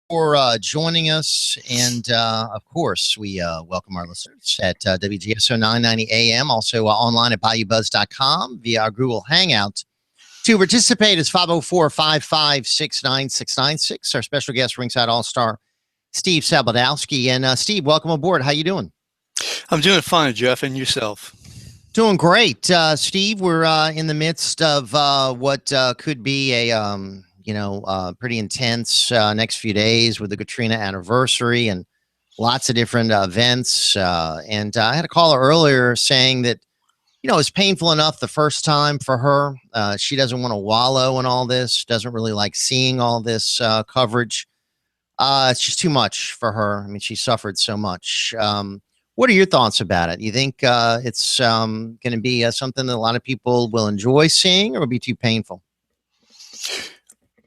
For joining us. And of course, we welcome our listeners at WGSO 990 AM, also online at Bayoubuzz.com via our Google Hangout. To participate is 504-556-9696. Our special guest, ringside all-star Steve Sabludowsky. And Steve, welcome aboard. How you doing? I'm doing fine, Jeff, and yourself? Doing great. Steve, we're in the midst of what could be a pretty intense next few days with the Katrina anniversary and lots of different events. And I had a caller earlier saying that, it's painful enough the first time for her. She doesn't want to wallow in all this, doesn't really like seeing all this coverage. It's just too much for her. I mean, she suffered so much. What are your thoughts about it? You think it's going to be something that a lot of people will enjoy seeing, or will be too painful?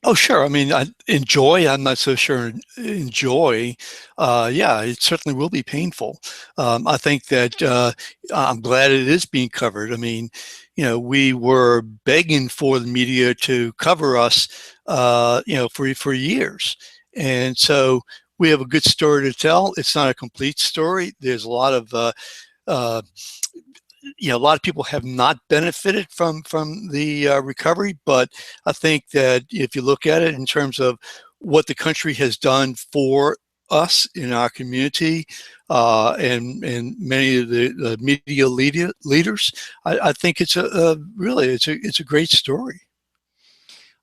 Oh, sure. I mean, enjoy. I'm not so sure. Enjoy. Yeah, it certainly will be painful. I think that I'm glad it is being covered. I mean, we were begging for the media to cover us, for years. And so we have a good story to tell. It's not a complete story. There's a lot of a lot of people have not benefited from the recovery, but I think that if you look at it in terms of what the country has done for us in our community and many of the media leaders, I think it's it's a great story.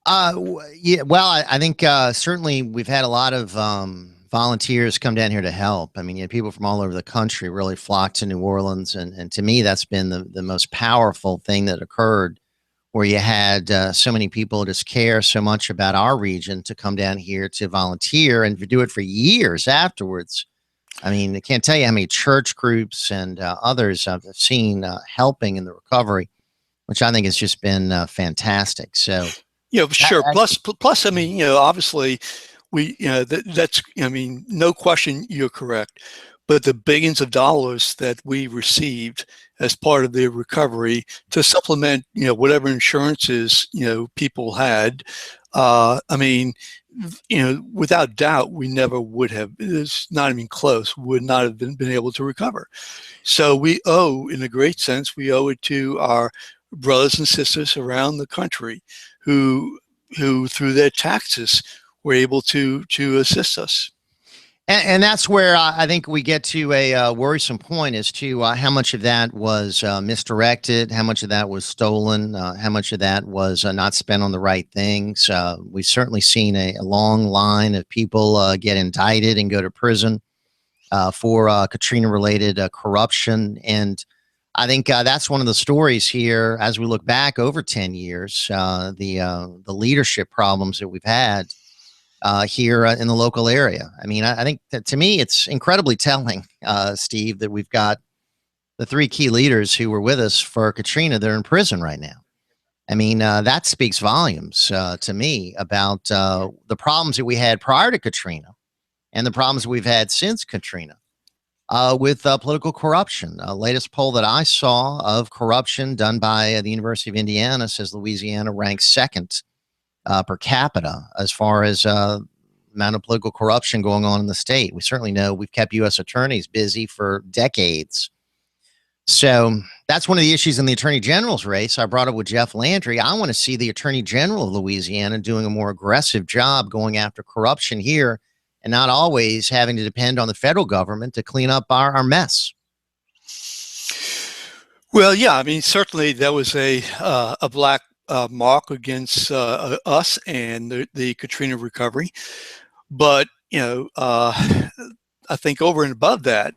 Yeah, well, I think certainly we've had a lot of volunteers come down here to help. I mean, people from all over the country really flocked to New Orleans. And to me, that's been the most powerful thing that occurred, where you had so many people just care so much about our region to come down here to volunteer and to do it for years afterwards. I mean, I can't tell you how many church groups and others I've seen helping in the recovery, which I think has just been fantastic. So, sure. Plus, I mean, obviously, that's, I mean, no question, you're correct. But the billions of dollars that we received as part of the recovery to supplement, whatever insurances, people had, I mean, without doubt, we never would have, it's not even close, would not have been able to recover. So we owe, in a great sense, we owe it to our brothers and sisters around the country who through their taxes were able to assist us. And that's where I think we get to a worrisome point as to how much of that was misdirected, how much of that was stolen, how much of that was not spent on the right things. We've certainly seen a long line of people get indicted and go to prison for Katrina-related corruption. And I think that's one of the stories here as we look back over 10 years, the leadership problems that we've had here in the local area. I mean, I think that to me, it's incredibly telling, Steve, that we've got the three key leaders who were with us for Katrina. They're in prison right now. I mean, that speaks volumes to me about the problems that we had prior to Katrina and the problems we've had since Katrina with political corruption. Latest poll that I saw of corruption done by the University of Indiana says Louisiana ranks second per capita as far as amount of political corruption going on in the state. We certainly know we've kept U.S. attorneys busy for decades. So that's one of the issues in the Attorney General's race. I brought it with Jeff Landry. I want to see the Attorney General of Louisiana doing a more aggressive job going after corruption here and not always having to depend on the federal government to clean up our mess. Well, yeah, I mean, certainly there was a black mark against us and the Katrina recovery. But, I think over and above that,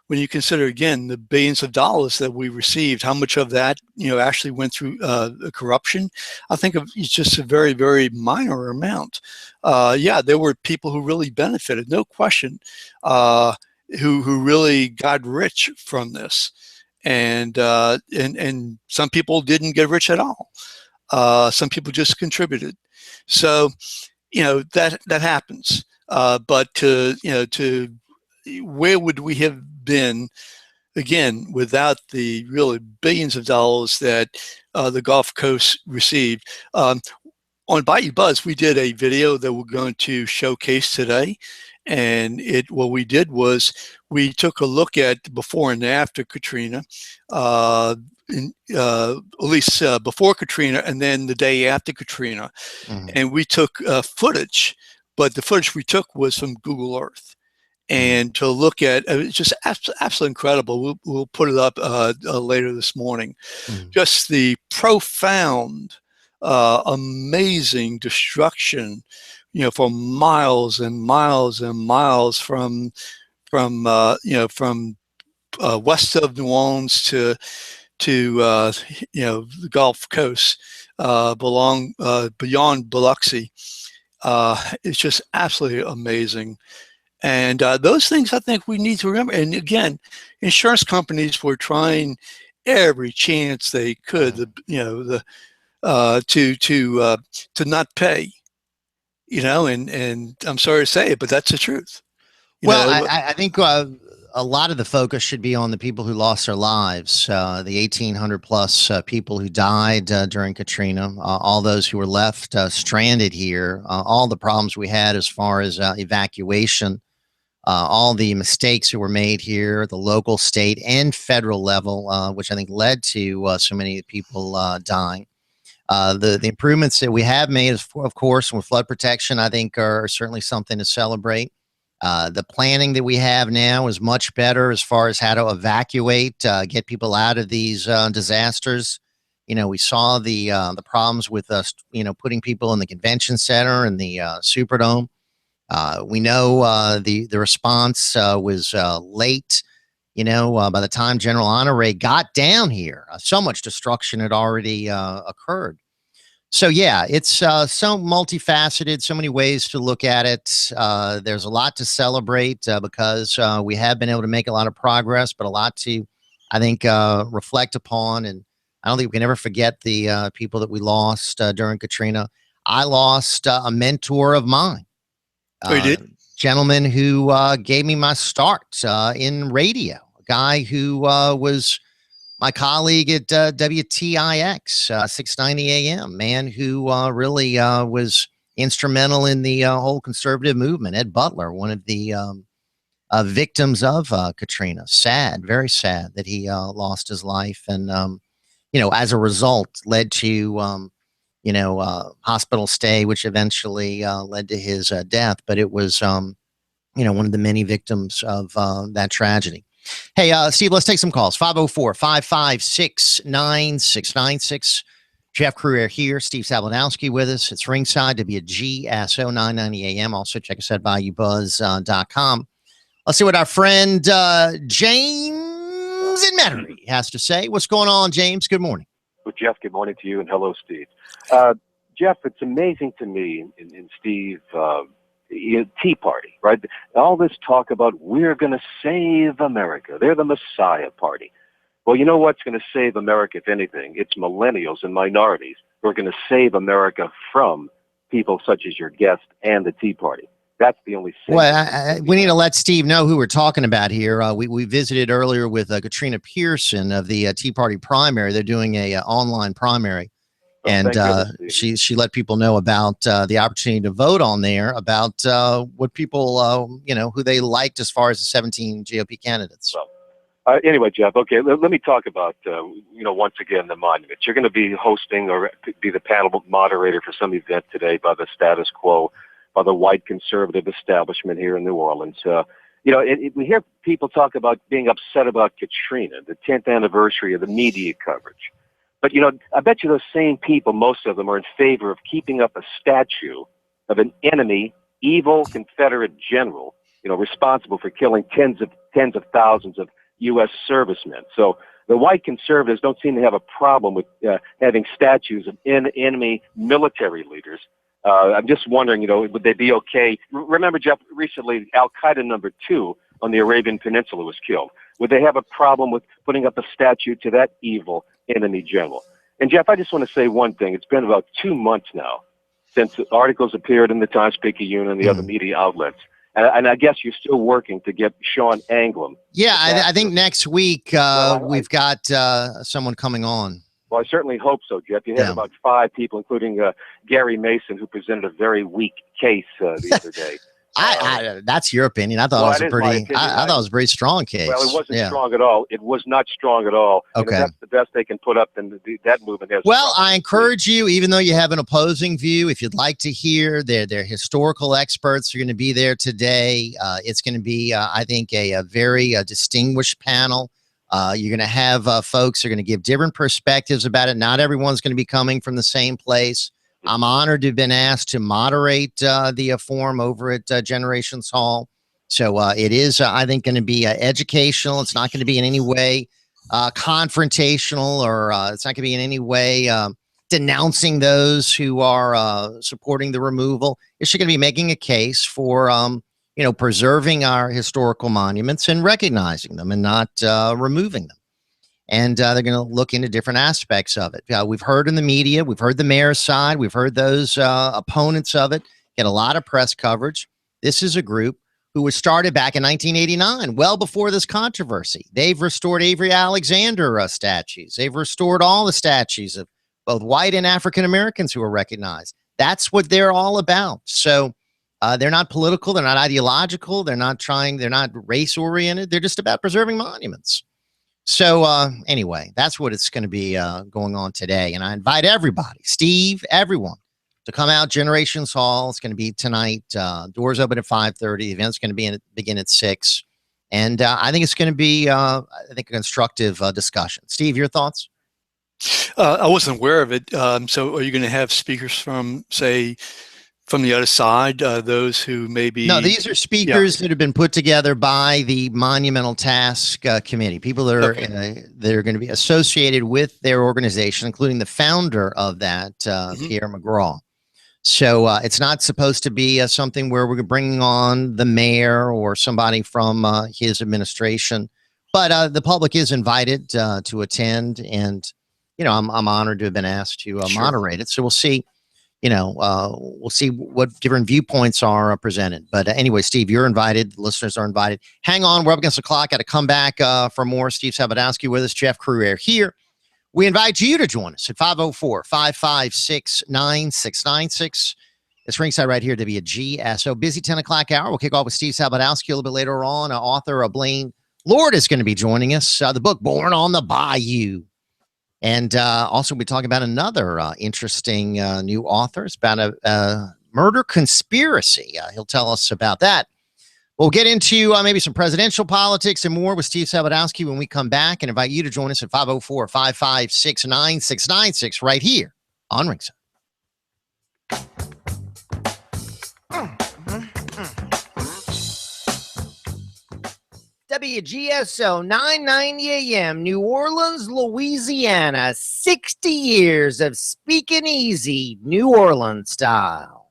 when you consider, again, the billions of dollars that we received, how much of that, actually went through corruption, I think it's just a very, very minor amount. Yeah, there were people who really benefited, no question, who really got rich from this. And some people didn't get rich at all. Some people just contributed. So, that happens. But to where would we have been, again, without the really billions of dollars that the Gulf Coast received? on Bayoubuzz, we did a video that we're going to showcase today. And what we did was we took a look at before and after Katrina, at least before Katrina and then the day after Katrina. And we took footage, but the footage we took was from Google Earth. And to look at, it's just absolutely incredible. We'll put it up later this morning. Just the profound, amazing destruction, for miles and miles and miles from west of New Orleans to the Gulf Coast, beyond Biloxi. It's just absolutely amazing. And those things I think we need to remember. And again, insurance companies were trying every chance they could, to not pay, and I'm sorry to say it, but that's the truth. I think a lot of the focus should be on the people who lost their lives, the 1,800 plus people who died during Katrina, all those who were left stranded here, all the problems we had as far as evacuation, all the mistakes that were made here, the local, state, and federal level, which I think led to so many people dying. The improvements that we have made, of course, with flood protection, I think are certainly something to celebrate. The planning that we have now is much better as far as how to evacuate, get people out of these disasters. We saw the problems with us, putting people in the convention center and the Superdome. We know the response was late. By the time General Honore got down here, so much destruction had already occurred. So yeah, it's so multifaceted, so many ways to look at it. There's a lot to celebrate because we have been able to make a lot of progress, but a lot to, I think, reflect upon. And I don't think we can ever forget the people that we lost during Katrina. I lost a mentor of mine. Oh, you did? Gentleman who gave me my start in radio, a guy who was my colleague at WTIX 690 AM, man who really was instrumental in the whole conservative movement. Ed Butler, one of the victims of Katrina. Sad, very sad that he lost his life, and as a result, led to hospital stay, which eventually led to his death. But it was one of the many victims of that tragedy. Hey, Steve, let's take some calls. 504-556-9696. Jeff Crouere here. Steve Sabludowsky with us. It's ringside WGSO 990 AM. Also, check us out at Bayoubuzz.com. Let's see what our friend James in Metairie has to say. What's going on, James? Good morning. Well, Jeff, good morning to you, and hello, Steve. Jeff, it's amazing to me, and Steve, Tea Party, right? All this talk about we're going to save America. They're the Messiah Party. Well, you know what's going to save America, if anything? It's millennials and minorities who are going to save America from people such as your guest and the Tea Party. That's the only thing. Well, we need to let Steve know who we're talking about here. We visited earlier with Katrina Pearson of the Tea Party primary. They're doing a online primary. And she let people know about the opportunity to vote on there, about what people, who they liked as far as the 17 GOP candidates. Well, anyway, Jeff, okay, let me talk about, once again, the monuments. You're going to be hosting or be the panel moderator for some event today by the status quo, by the white conservative establishment here in New Orleans. We hear people talk about being upset about Katrina, the 10th anniversary of the media coverage. But, I bet you those same people, most of them, are in favor of keeping up a statue of an enemy, evil Confederate general, responsible for killing tens of thousands of U.S. servicemen. So the white conservatives don't seem to have a problem with having statues of enemy military leaders. I'm just wondering, would they be okay? Remember, Jeff, recently Al-Qaeda #2 on the Arabian Peninsula was killed. Would they have a problem with putting up a statue to that evil enemy general? And Jeff, I just want to say one thing. It's been about 2 months now since articles appeared in the Times-Picayune and the other media outlets. And I guess you're still working to get Sean Anglem. Yeah, I think next week we've got someone coming on. Well, I certainly hope so, Jeff. You had about 5 people, including Gary Mason, who presented a very weak case the other day. That's your opinion. I thought it was I thought it was a pretty strong case. Well, it wasn't strong at all. It was not strong at all. Okay. And if that's the best they can put up, then that movement has. Well, I encourage you, even though you have an opposing view, if you'd like to hear their historical experts are going to be there today. It's going to be, I think, a very distinguished panel. You're going to have folks who are going to give different perspectives about it. Not everyone's going to be coming from the same place. I'm honored to have been asked to moderate the forum over at Generations Hall. So it is, I think, going to be educational. It's not going to be in any way confrontational, or it's not going to be in any way denouncing those who are supporting the removal. It's just going to be making a case for, preserving our historical monuments and recognizing them and not removing them. And they're going to look into different aspects of it. We've heard in the media, we've heard the mayor's side, we've heard those opponents of it get a lot of press coverage. This is a group who was started back in 1989, well before this controversy. They've restored Avery Alexander statues. They've restored all the statues of both white and African Americans who are recognized. That's what they're all about. So they're not political. They're not ideological. They're not race oriented. They're just about preserving monuments. So anyway, that's what it's going to be going on today. And I invite everybody, Steve, everyone, to come out. Generations Hall. It's going to be tonight. Doors open at 5:30. The event's going to begin at 6. And I think it's going to be, a constructive discussion. Steve, your thoughts? I wasn't aware of it. So are you going to have speakers from, say, from the other side, those who maybe... No, these are speakers that have been put together by the Monumental Task Committee, people that are going to be associated with their organization, including the founder of that, Pierre McGraw. So it's not supposed to be something where we're bringing on the mayor or somebody from his administration, but the public is invited to attend, and I'm honored to have been asked to moderate it. So we'll see. We'll see what different viewpoints are presented. But anyway, Steve, you're invited. The listeners are invited. Hang on. We're up against the clock. Got to come back for more. Steve Sabludowsky with us. Jeff Crouere here. We invite you to join us at 504-556-9696. It's ringside right here at WGSO. Busy 10 o'clock hour. We'll kick off with Steve Sabludowsky a little bit later on. Author Blaine Lord is going to be joining us. The book, Born on the Bayou. And also, we talk about another interesting new author. It's about a murder conspiracy. He'll tell us about that. We'll get into maybe some presidential politics and more with Steve Sabludowsky when we come back, and invite you to join us at 504-556-9696 right here on Ringside. WGSO 990 AM, New Orleans, Louisiana. 60 years of speaking easy, New Orleans style.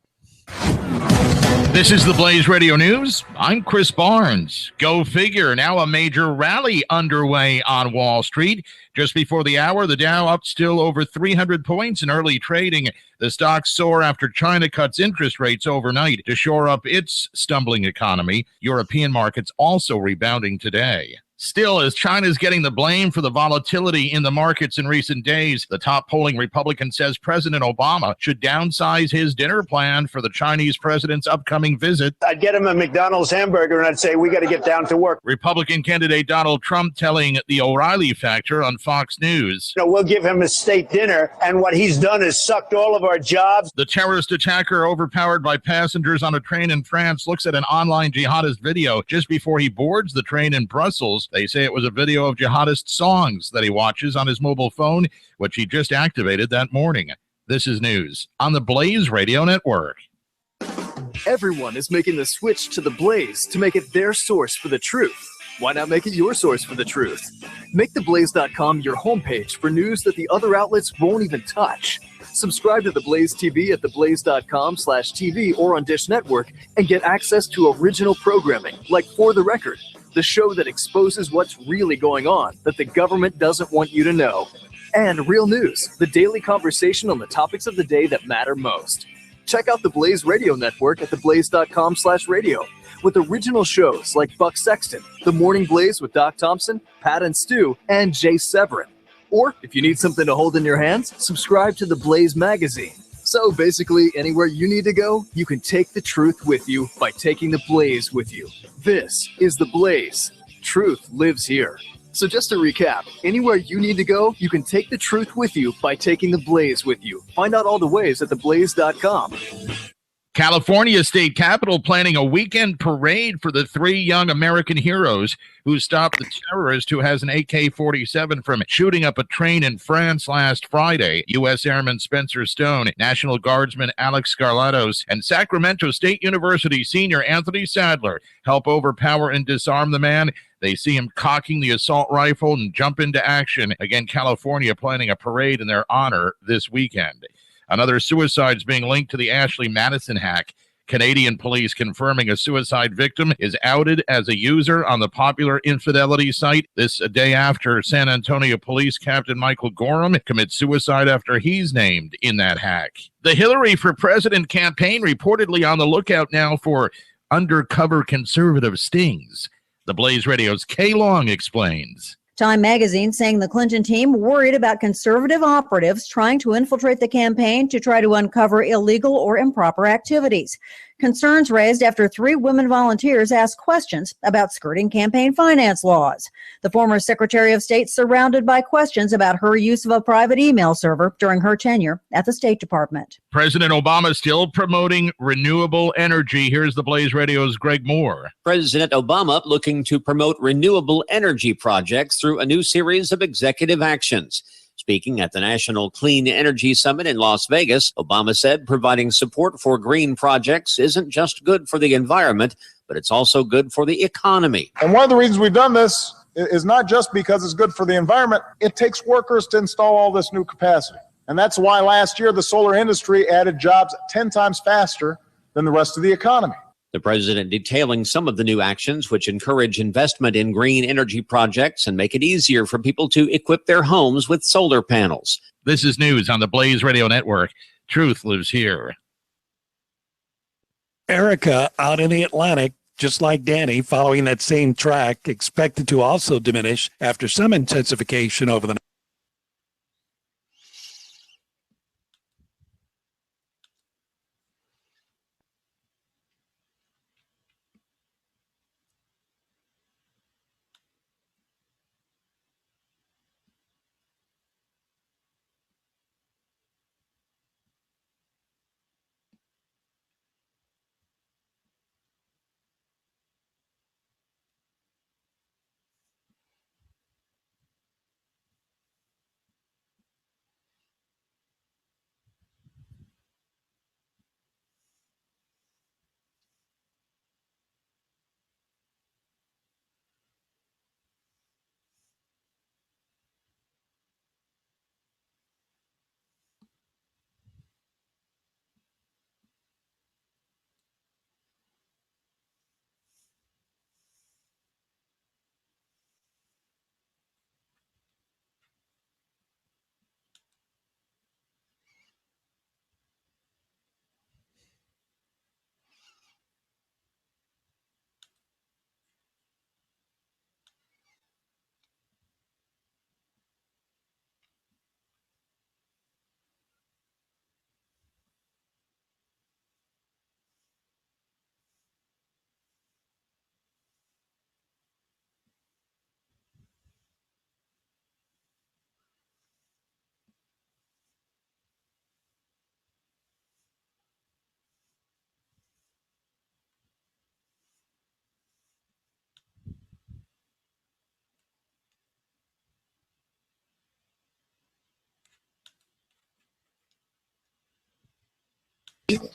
This is the Blaze Radio News. I'm Chris Barnes. Go figure. Now a major rally underway on Wall Street. Just before the hour, the Dow up still over 300 points in early trading. The stocks soar after China cuts interest rates overnight to shore up its stumbling economy. European markets also rebounding today. Still, as China's getting the blame for the volatility in the markets in recent days, the top polling Republican says President Obama should downsize his dinner plan for the Chinese president's upcoming visit. I'd get him a McDonald's hamburger and I'd say, we got to get down to work. Republican candidate Donald Trump telling the O'Reilly Factor on Fox News. We'll give him a state dinner, and what he's done is sucked all of our jobs. The terrorist attacker, overpowered by passengers on a train in France, looks at an online jihadist video just before he boards the train in Brussels. They say it was a video of jihadist songs that he watches on his mobile phone, which he just activated that morning. This is news on the Blaze Radio Network. Everyone is making the switch to the Blaze to make it their source for the truth. Why not make it your source for the truth? Make theblaze.com your homepage for news that the other outlets won't even touch. Subscribe to The Blaze TV at theblaze.com/TV or on Dish Network and get access to original programming like For the Record, the show that exposes what's really going on that the government doesn't want you to know. And Real News, the daily conversation on the topics of the day that matter most. Check out the Blaze Radio Network at theblaze.com/radio with original shows like Buck Sexton, The Morning Blaze with Doc Thompson, Pat and Stu, and Jay Severin. Or if you need something to hold in your hands, subscribe to the Blaze magazine. So basically, anywhere you need to go, you can take the truth with you by taking the Blaze with you. This is the Blaze. Truth lives here. So just to recap, anywhere you need to go, you can take the truth with you by taking the Blaze with you. Find out all the ways at theblaze.com. California State Capitol planning a weekend parade for the 3 young American heroes who stopped the terrorist who has an AK-47 from shooting up a train in France last Friday. U.S. Airman Spencer Stone, National Guardsman Alex Scarlatos, and Sacramento State University senior Anthony Sadler help overpower and disarm the man. They see him cocking the assault rifle and jump into action. Again, California planning a parade in their honor this weekend. Another suicide is being linked to the Ashley Madison hack. Canadian police confirming a suicide victim is outed as a user on the popular infidelity site. This a day after San Antonio Police Captain Michael Gorham commits suicide after he's named in that hack. The Hillary for President campaign reportedly on the lookout now for undercover conservative stings. The Blaze Radio's Kay Long explains. Time magazine saying the Clinton team worried about conservative operatives trying to infiltrate the campaign to try to uncover illegal or improper activities. Concerns raised after 3 women volunteers asked questions about skirting campaign finance laws. The former Secretary of State surrounded by questions about her use of a private email server during her tenure at the State Department. President Obama still promoting renewable energy. Here's the Blaze Radio's Greg Moore. President Obama looking to promote renewable energy projects through a new series of executive actions. Speaking at the National Clean Energy Summit in Las Vegas, Obama said providing support for green projects isn't just good for the environment, but it's also good for the economy. And one of the reasons we've done this is not just because it's good for the environment. It takes workers to install all this new capacity. And that's why last year the solar industry added jobs 10 times faster than the rest of the economy. The president detailing some of the new actions which encourage investment in green energy projects and make it easier for people to equip their homes with solar panels. This is news on the Blaze Radio Network. Truth lives here. Erica out in the Atlantic, just like Danny, following that same track, expected to also diminish after some intensification over the night.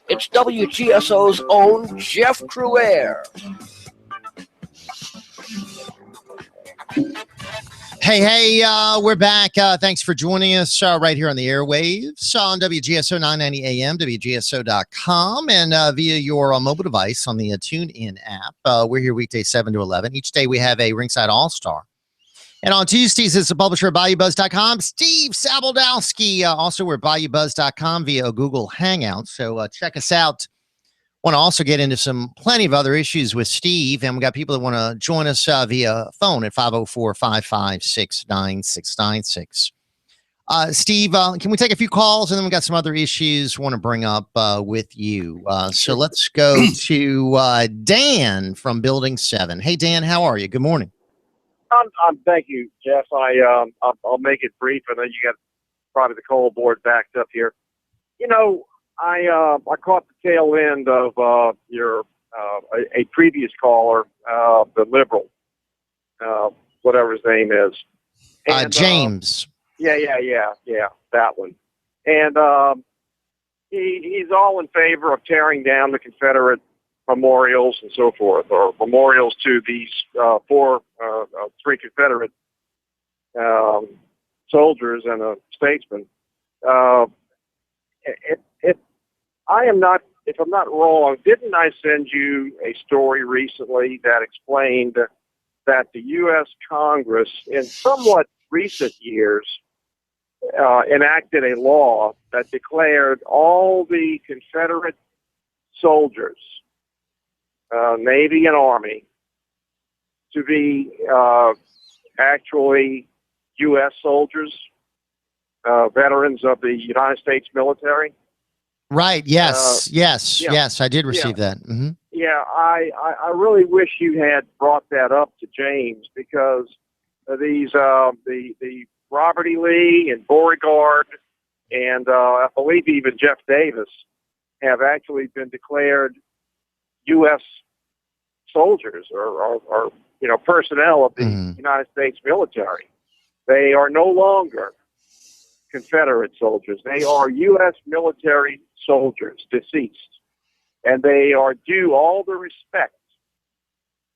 It's WGSO's own Jeff Crouere. Hey, we're back. Thanks for joining us right here on the airwaves on WGSO 990 AM, WGSO.com, and via your mobile device on the TuneIn app. We're here weekdays 7 to 11. Each day we have a Ringside All-Star. And on Tuesdays, it's the publisher of Bayoubuzz.com, Steve Sabludowsky. Also, we're Bayoubuzz.com via Google Hangout. So check us out. Want to also get into plenty of other issues with Steve. And we got people that want to join us via phone at 504-556-9696. Steve, can we take a few calls, and then we got some other issues we want to bring up with you. So let's go to Dan from Building 7. Hey, Dan, how are you? Good morning. Thank you, Jeff. I'll make it brief. I know you got probably the coal board backed up here. You know, I caught the tail end of your a previous caller, the liberal, whatever his name is, and, James. Yeah, that one. And he's all in favor of tearing down the Confederate memorials and so forth, or memorials to these three Confederate soldiers and a statesman. I am not, if I'm not wrong, didn't I send you a story recently that explained that the U.S. Congress, in somewhat recent years, enacted a law that declared all the Confederate soldiers, Navy and Army, to be actually U.S. soldiers, veterans of the United States military? Right. Yes. Yes. I did receive that. Mm-hmm. Yeah. I really wish you had brought that up to James, because these the Robert E. Lee and Beauregard and I believe even Jeff Davis have actually been declared U.S. soldiers or personnel of the United States military. They are no longer Confederate soldiers. They are U.S. military soldiers, deceased, and they are due all the respect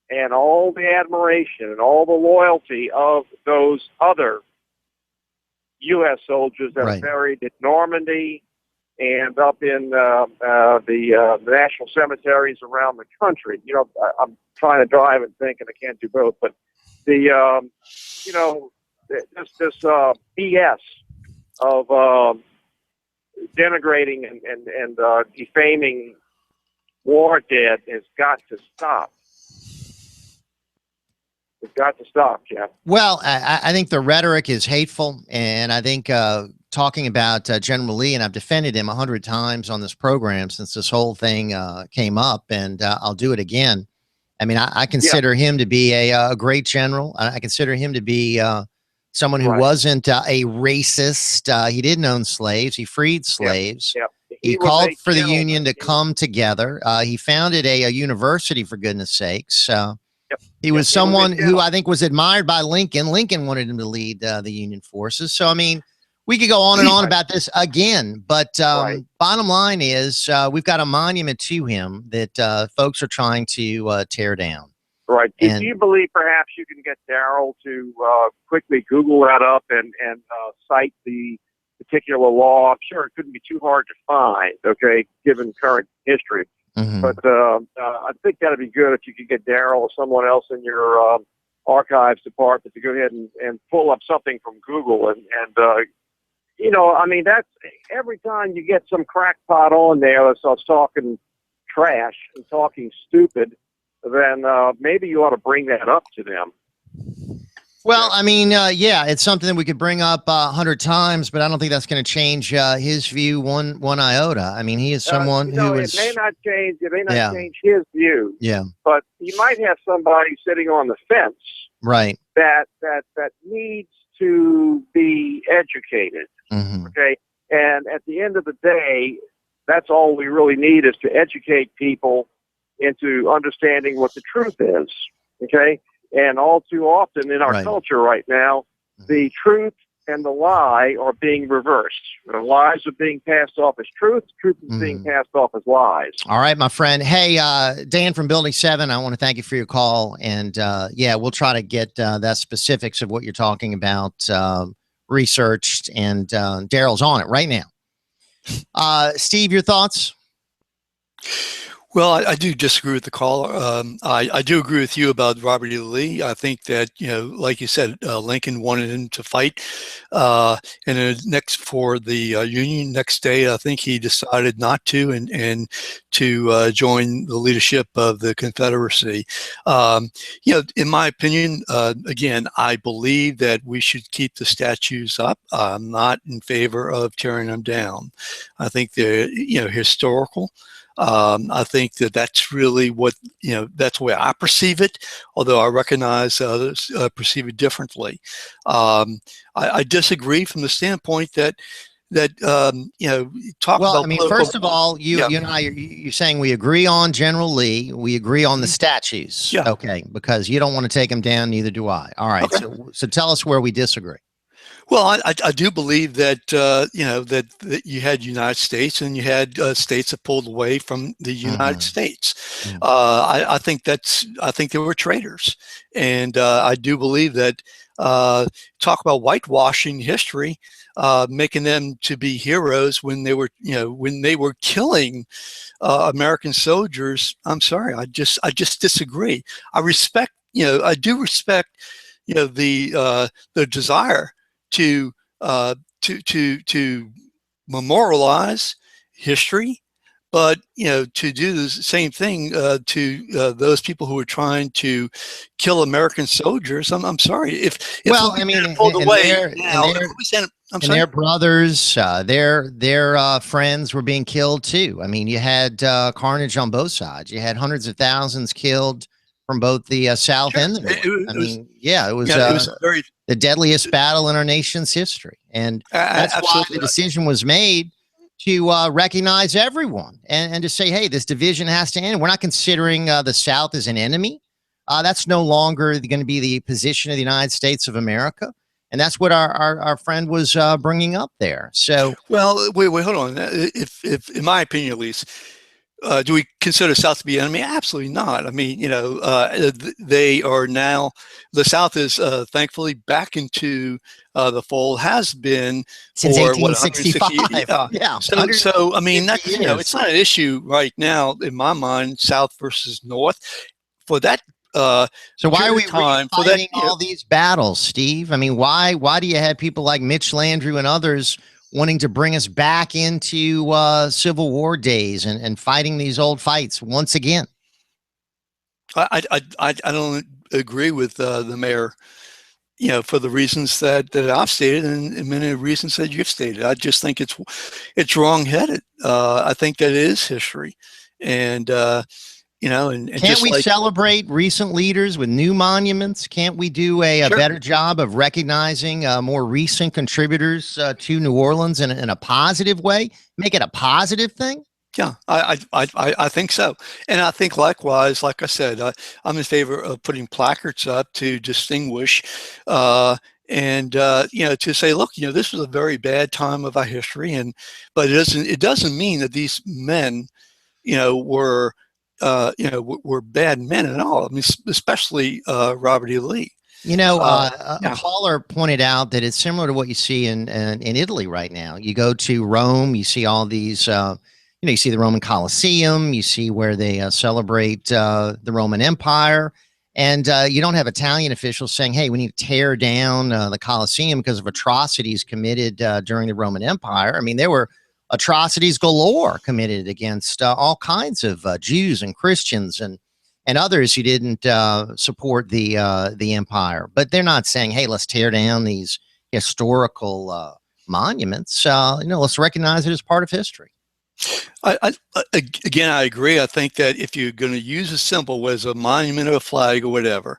and all the admiration and all the loyalty of those other U.S. soldiers that are buried at Normandy and up in the national cemeteries around the country. You know, I'm trying to drive and think, and I can't do both, but the this BS of denigrating and defaming war dead has got to stop. It's got to stop, Jeff. Well, I think the rhetoric is hateful, and I think talking about General Lee, and I've defended him 100 times on this program since this whole thing came up, and I'll do it again. I mean, I consider him to be a great general. I consider him to be someone who wasn't a racist. He didn't own slaves. He freed slaves. He called for the Union to come together. He founded a university, for goodness sakes. He was someone who I think was admired by Lincoln. Lincoln wanted him to lead the Union forces. So, I mean, we could go on and on about this again, but bottom line is we've got a monument to him that folks are trying to tear down. Right. Do you believe perhaps you can get Daryl to quickly Google that up and cite the particular law? I'm sure it couldn't be too hard to find, okay, given current history. But I think that'd be good if you could get Daryl or someone else in your archives department to go ahead and pull up something from Google. And I mean, that's every time you get some crackpot on there that starts talking trash and talking stupid, then maybe you ought to bring that up to them. Well, I mean, it's something that we could bring up 100 times, but I don't think that's going to change his view one iota. I mean, he is someone who is. It may not change. It may not change his view. Yeah. But you might have somebody sitting on the fence. Right. That needs to be educated. Okay. And at the end of the day, that's all we really need is to educate people into understanding what the truth is. Okay. And all too often in our culture right now, the truth and the lie are being reversed. The lies are being passed off as truth. Truth is being passed off as lies. All right, my friend. Hey, Dan from Building 7, I want to thank you for your call. And we'll try to get the specifics of what you're talking about researched. And Daryl's on it right now. Steve, your thoughts? Well, I do disagree with the caller. I do agree with you about Robert E. Lee. I think that, like you said, Lincoln wanted him to fight. And then for the Union next day, I think he decided not to and to join the leadership of the Confederacy. In my opinion, again, I believe that we should keep the statues up. I'm not in favor of tearing them down. I think they're, historical. I think that that's really what, that's the way I perceive it, although I recognize others perceive it differently. I disagree from the standpoint that talk about. I mean, first of all, you and I, you're saying we agree on General Lee. We agree on the statues. Yeah. Okay. Because you don't want to take them down. Neither do I. All right. Okay. So tell us where we disagree. Well, I do believe that, that you had United States and you had states that pulled away from the United States. I think they were traitors. And I do believe that talk about whitewashing history, making them to be heroes when they were killing American soldiers. I'm sorry. I just disagree. I do respect, the desire to memorialize history, but to do the same thing to those people who are trying to kill American soldiers. I'm sorry if their brothers, their friends were being killed too. I mean, you had carnage on both sides. You had hundreds of thousands killed from both the South and the North. It was the deadliest battle in our nation's history. And that's why the decision was made to recognize everyone and to say, hey, this division has to end. We're not considering the South as an enemy. That's no longer going to be the position of the United States of America. And that's what our friend was bringing up there. So, well, wait, hold on. If in my opinion, at least, do we consider South to be an enemy? Absolutely not. I mean, they are now, the South is thankfully back into the fold, has been since for 1865. Yeah. So I mean, that's, it's not an issue right now in my mind, South versus North. For that, so why are we fighting all these battles, Steve? I mean, why do you have people like Mitch Landrieu and others wanting to bring us back into Civil War days and fighting these old fights once again? I don't agree with the mayor, for the reasons that I've stated and many reasons that you've stated. I just think it's wrong-headed. I think that is history, and and can't we celebrate recent leaders with new monuments? Can't we do a better job of recognizing more recent contributors to New Orleans in a positive way? Make it a positive thing? Yeah, I think so. And I think likewise, like I said, I'm in favor of putting placards up to distinguish and to say, look, this was a very bad time of our history, but it doesn't mean that these men, were bad men at all. I mean, especially Robert E. Lee. A caller pointed out that it's similar to what you see in Italy right now. You go to Rome, you see all these, you see the Roman Colosseum, you see where they celebrate the Roman Empire, and you don't have Italian officials saying, hey, we need to tear down the Colosseum because of atrocities committed during the Roman Empire. I mean, there were atrocities galore committed against all kinds of Jews and Christians and others who didn't support the empire. But they're not saying, hey, let's tear down these historical monuments. Let's recognize it as part of history. Again, I agree. I think that if you're going to use a symbol, whether it's a monument or a flag or whatever,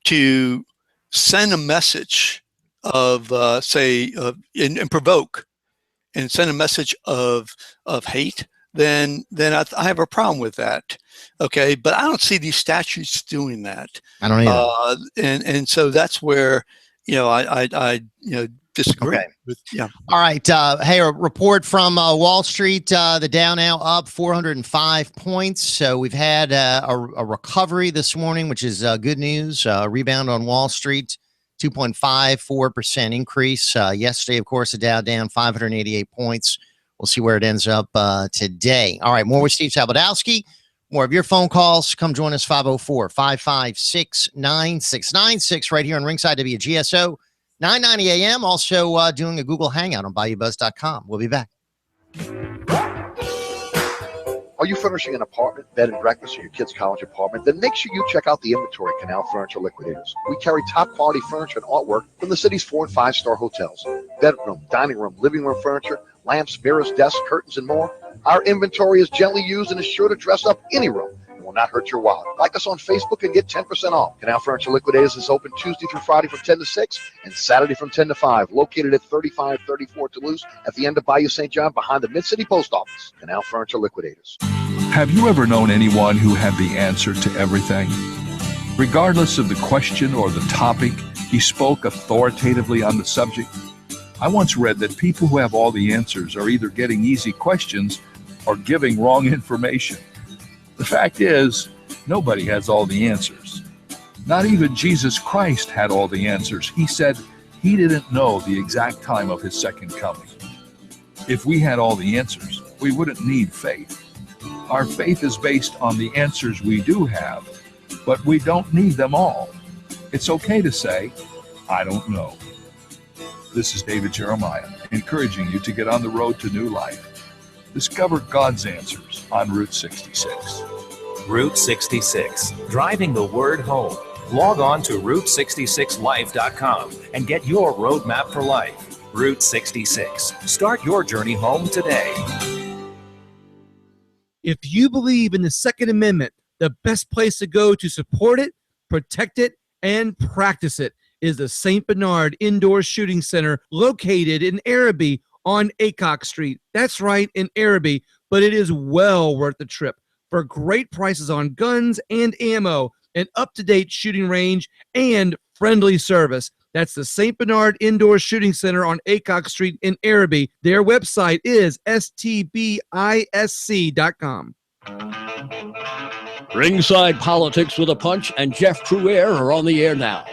to send a message of, and provoke, and send a message of hate, then I have a problem with that. Okay, but I don't see these statutes doing that. I don't either. And so that's where I disagree. Okay. With, All right. Hey, a report from Wall Street. The Dow now up 405 points. So we've had a recovery this morning, which is good news. Rebound on Wall Street. 2.54% increase. Yesterday, of course, the Dow down 588 points. We'll see where it ends up today. All right, more with Steve Sabludowsky More of your phone calls. Come join us, 504-556-9696 right here on Ringside WGSO, 990 AM. Also doing a Google Hangout on Bayoubuzz.com. We'll be back. Are you furnishing an apartment, bed and breakfast, or your kid's college apartment? Then make sure you check out the inventory at Canal Furniture Liquidators. We carry top quality furniture and artwork from the city's 4- and 5-star hotels. Bedroom, dining room, living room furniture, lamps, mirrors, desks, curtains, and more. Our inventory is gently used and is sure to dress up any room and will not hurt your wallet. Like us on Facebook and get 10% off. Canal Furniture Liquidators is open Tuesday through Friday from 10 to 6 and Saturday from 10 to 5. Located at 3534 Toulouse at the end of Bayou St. John behind the Mid-City Post Office. Canal Furniture Liquidators. Have you ever known anyone who had the answer to everything? Regardless of the question or the topic, he spoke authoritatively on the subject. I once read that people who have all the answers are either getting easy questions or giving wrong information. The fact is, nobody has all the answers. Not even Jesus Christ had all the answers. He said he didn't know the exact time of his second coming. If we had all the answers, we wouldn't need faith. Our faith is based on the answers we do have, but we don't need them all. It's okay to say, I don't know. This is David Jeremiah, encouraging you to get on the road to new life. Discover God's answers on Route 66. Route 66, driving the word home. Log on to Route66Life.com and get your roadmap for life. Route 66. Start your journey home today. If you believe in the Second Amendment, the best place to go to support it, protect it, and practice it is the St. Bernard Indoor Shooting Center located in Araby on Aycock Street. That's right, in Araby, but it is well worth the trip. For great prices on guns and ammo, an up-to-date shooting range, and friendly service. That's the St. Bernard Indoor Shooting Center on Aycock Street in Araby. Their website is stbisc.com. Ringside Politics with a Punch and Jeff Crouere are on the air now.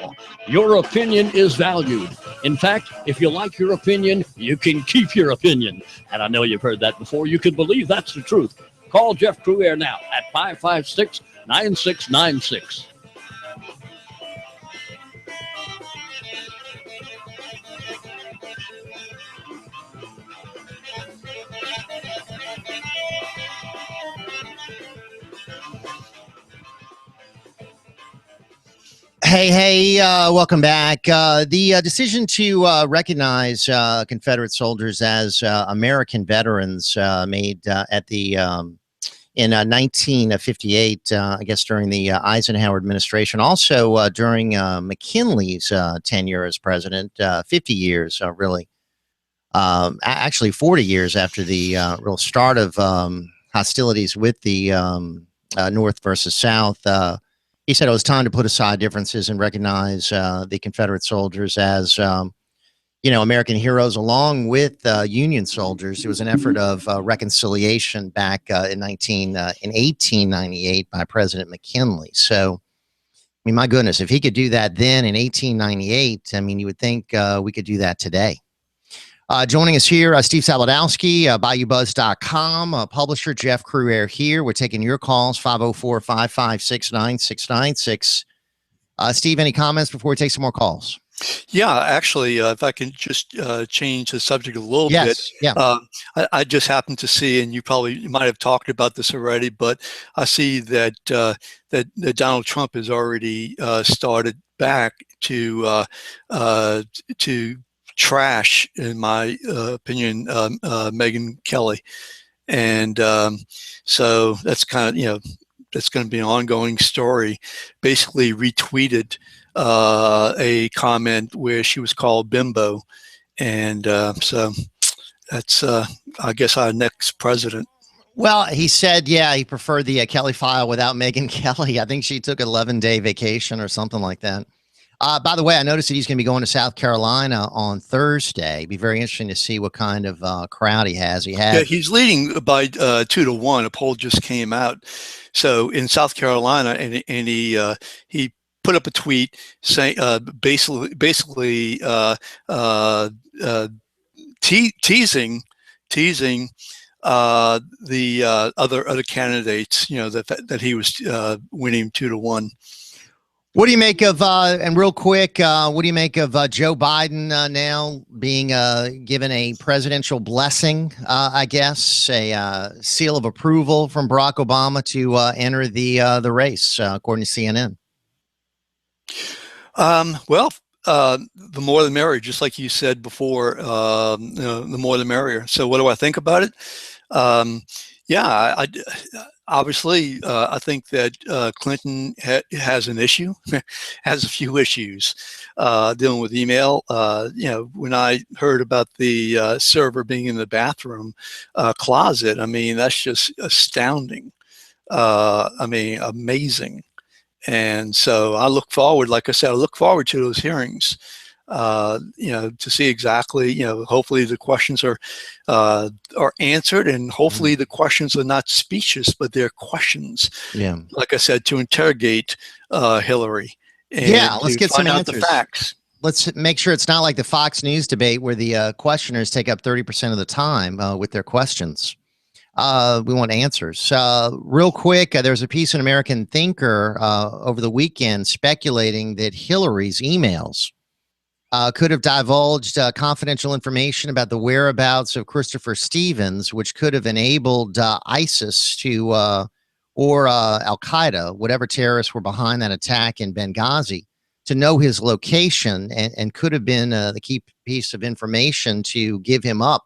Your opinion is valued. In fact, if you like your opinion, you can keep your opinion. And I know you've heard that before. You can believe that's the truth. Call Jeff Crouere now at 556-9696. Hey, welcome back. The decision to recognize Confederate soldiers as American veterans made at the in 1958, I guess during the Eisenhower administration, also during McKinley's tenure as president, 50 years really, actually 40 years after the real start of hostilities with the North versus South. He said it was time to put aside differences and recognize the Confederate soldiers as, American heroes along with Union soldiers. It was an effort of reconciliation back in 1898 by President McKinley. So, I mean, my goodness, if he could do that then in 1898, I mean, you would think we could do that today. Joining us here, Steve Sabludowsky, Bayoubuzz.com, publisher Jeff Crouere here. We're taking your calls, 504-556-9696. Steve, any comments before we take some more calls? Yeah, actually, if I can just change the subject a little bit. Yeah. I just happened to see, and you might have talked about this already, but I see that that Donald Trump has already started back to trash, in my opinion, Megyn Kelly, and so that's kind of that's going to be an ongoing story. Basically, retweeted a comment where she was called bimbo, and so that's I guess our next president. Well, he said, he preferred the Kelly file without Megyn Kelly. I think she took an 11-day vacation or something like that. By the way, I noticed that he's going to be going to South Carolina on Thursday. It'd be very interesting to see what kind of crowd he has. He's leading by 2-1. A poll just came out. So in South Carolina, and he put up a tweet saying basically teasing the other candidates, that he was winning 2-1. What do you make of, and real quick, what do you make of Joe Biden now being given a presidential blessing, I guess, a seal of approval from Barack Obama to enter the race, according to CNN? Well, the more the merrier, just like you said before, the more the merrier. So what do I think about it? I obviously, I think that Clinton has an issue, has a few issues dealing with email. When I heard about the server being in the bathroom closet, I mean, that's just astounding. Amazing. And so I look forward, like I said, I look forward to those hearings, to see exactly, hopefully the questions are answered, and hopefully the questions are not speeches, but they're questions. Yeah. Like I said, to interrogate Hillary. And let's get some answers. The facts. Let's make sure it's not like the Fox News debate where the questioners take up 30% of the time with their questions. We want answers. Real quick, there's a piece in American Thinker over the weekend speculating that Hillary's emails could have divulged confidential information about the whereabouts of Christopher Stevens, which could have enabled ISIS to or Al-Qaeda, whatever terrorists were behind that attack in Benghazi, to know his location, and could have been the key piece of information to give him up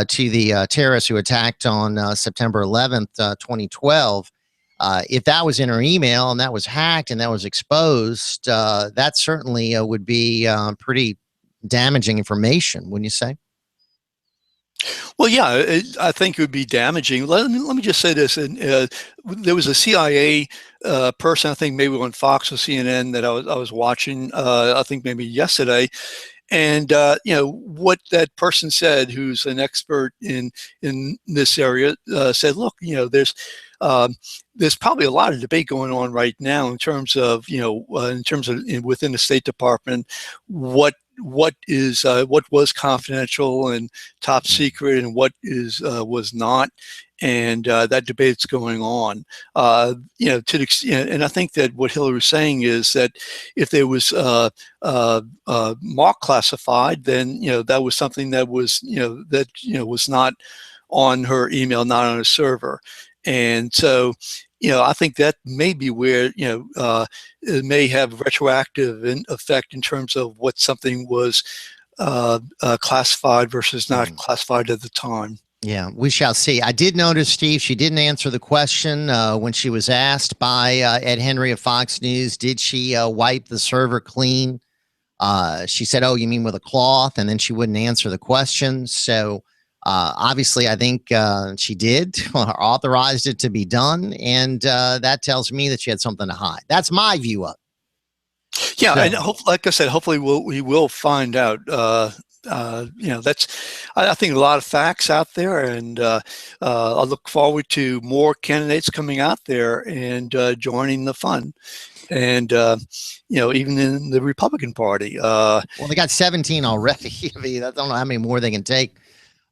to the terrorists who attacked on September 11th, 2012. If that was in her email and that was hacked and that was exposed, that certainly would be pretty damaging information, wouldn't you say? Well, yeah, I think it would be damaging. Let me just say this. There was a CIA person, I think maybe on Fox or CNN, that I was watching, I think maybe yesterday. And what that person said, who's an expert in this area, said, look, there's probably a lot of debate going on right now in terms of within the State Department, what was confidential and top secret and what was not. And that debate's going on, to the extent, and I think that what Hillary was saying is that if there was mark classified, then that was something that was was not on her email, not on a server, and so I think that may be where it may have retroactive effect in terms of what something was classified versus not classified at the time. Yeah, we shall see. I did notice, Steve, she didn't answer the question when she was asked by Ed Henry of Fox News, did she wipe the server clean? She said, oh, you mean with a cloth? And then she wouldn't answer the question. So obviously, I think she did or authorized it to be done. And that tells me that she had something to hide. That's my view of it. Yeah, so, and like I said, hopefully we will find out. That's, I think, a lot of facts out there, and I look forward to more candidates coming out there and joining the fun. And even in the Republican Party, well, they got 17 already. I mean, I don't know how many more they can take,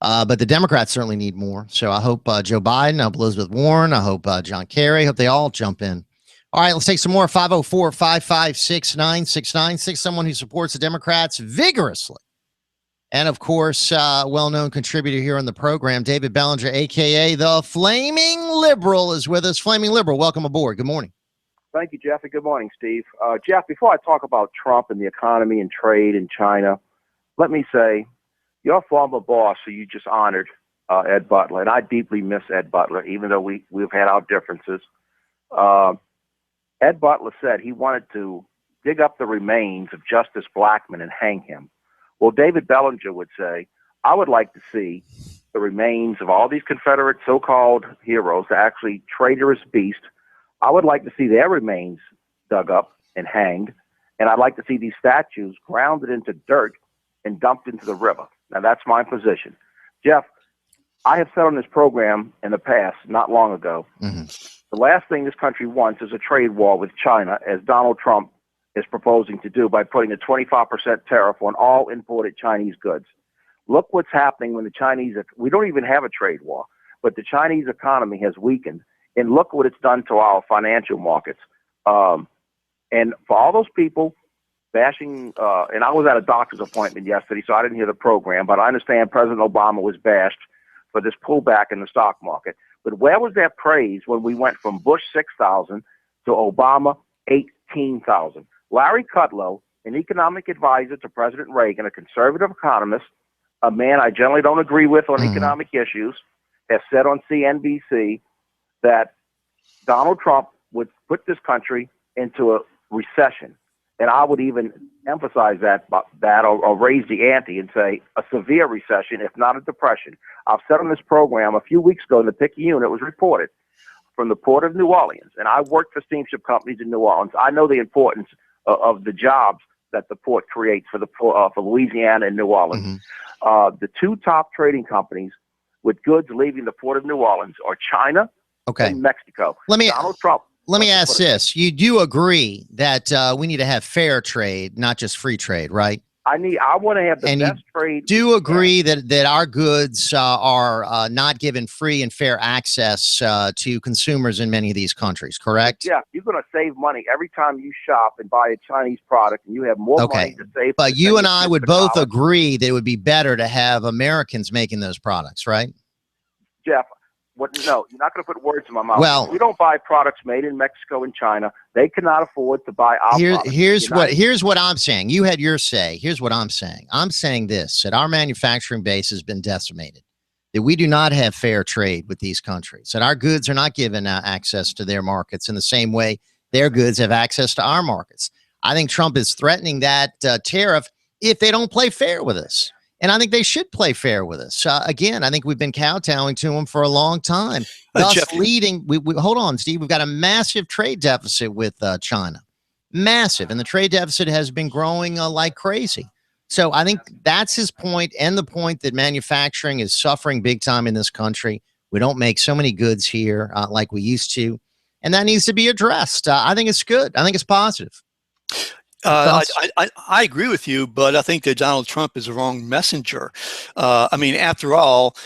but the Democrats certainly need more. So I hope Joe Biden, I hope Elizabeth Warren, I hope John Kerry, I hope they all jump in. All right, let's take some more. 504-556-9696. Someone who supports the Democrats vigorously. And, of course, well-known contributor here on the program, David Bellinger, a.k.a. the Flaming Liberal, is with us. Flaming Liberal, welcome aboard. Good morning. Thank you, Jeff, and good morning, Steve. Jeff, before I talk about Trump and the economy and trade and China, let me say your former boss, who you just honored, Ed Butler, and I deeply miss Ed Butler, even though we've had our differences. Ed Butler said he wanted to dig up the remains of Justice Blackmun and hang him. Well, David Bellinger would say, I would like to see the remains of all these Confederate so-called heroes, actually traitorous beasts. I would like to see their remains dug up and hanged, and I'd like to see these statues grounded into dirt and dumped into the river. Now, that's my position. Jeff, I have said on this program in the past, not long ago, the last thing this country wants is a trade war with China, as Donald Trump is proposing to do by putting a 25% tariff on all imported Chinese goods. Look what's happening when the Chinese, we don't even have a trade war, but the Chinese economy has weakened, and look what it's done to our financial markets. And for all those people bashing, and I was at a doctor's appointment yesterday, so I didn't hear the program, but I understand President Obama was bashed for this pullback in the stock market. But where was that praise when we went from Bush 6,000 to Obama 18,000? Larry Kudlow, an economic advisor to President Reagan, a conservative economist, a man I generally don't agree with on economic issues, has said on CNBC that Donald Trump would put this country into a recession. And I would even emphasize that or raise the ante and say a severe recession, if not a depression. I've said on this program a few weeks ago in the Picayune, it was reported from the Port of New Orleans. And I worked for steamship companies in New Orleans. I know the importance of the jobs that the port creates for Louisiana and New Orleans. The two top trading companies with goods leaving the Port of New Orleans are China and Mexico. Donald Trump. Let me ask this. You do agree that we need to have fair trade, not just free trade, right? I want to have the best trade. Do agree that our goods are not given free and fair access to consumers in many of these countries, correct? Yeah, you're going to save money every time you shop and buy a Chinese product, and you have more money to save. But you and I would both agree that it would be better to have Americans making those products, right? Jeff, no, you're not going to put words in my mouth. Well, we don't buy products made in Mexico and China. They cannot afford to buy our products. Here's what I'm saying. You had your say. Here's what I'm saying. I'm saying this, that our manufacturing base has been decimated, that we do not have fair trade with these countries, that our goods are not given access to their markets in the same way their goods have access to our markets. I think Trump is threatening that tariff if they don't play fair with us. And I think they should play fair with us. Again, I think we've been kowtowing to them for a long time. Thus leading, hold on, Steve, we've got a massive trade deficit with China. Massive. And the trade deficit has been growing like crazy. So I think that's his point, and the point that manufacturing is suffering big time in this country. We don't make so many goods here like we used to. And that needs to be addressed. I think it's good. I think it's positive. I agree with you, but I think that Donald Trump is the wrong messenger. I mean, after all,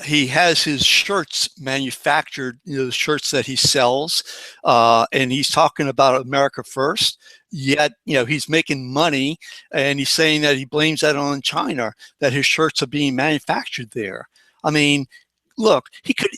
he has his shirts manufactured, the shirts that he sells, and he's talking about America first. Yet, he's making money, and he's saying that he blames that on China, that his shirts are being manufactured there. I mean, look, he could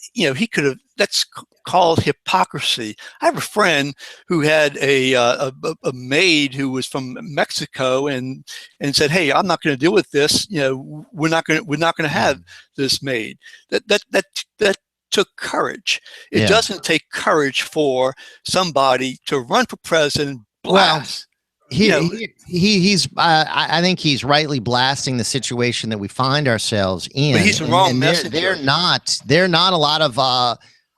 have, that's called hypocrisy. I have a friend who had a maid who was from Mexico and said, "Hey, I'm not going to deal with this. We're not going to have this maid." That took courage. It doesn't take courage for somebody to run for president. Blast. He's I think he's rightly blasting the situation that we find ourselves in. But he's the wrong messenger. There are not a lot of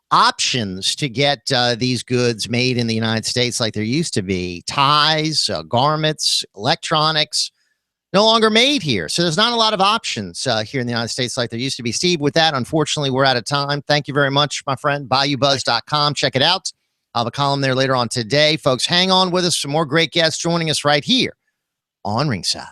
options to get these goods made in the United States like there used to be. Ties, garments, electronics, no longer made here. So there's not a lot of options here in the United States like there used to be. Steve, with that, unfortunately, we're out of time. Thank you very much, my friend. Bayoubuzz.com. Check it out. I'll have a column there later on today. Folks, hang on with us. Some more great guests joining us right here on Ringside.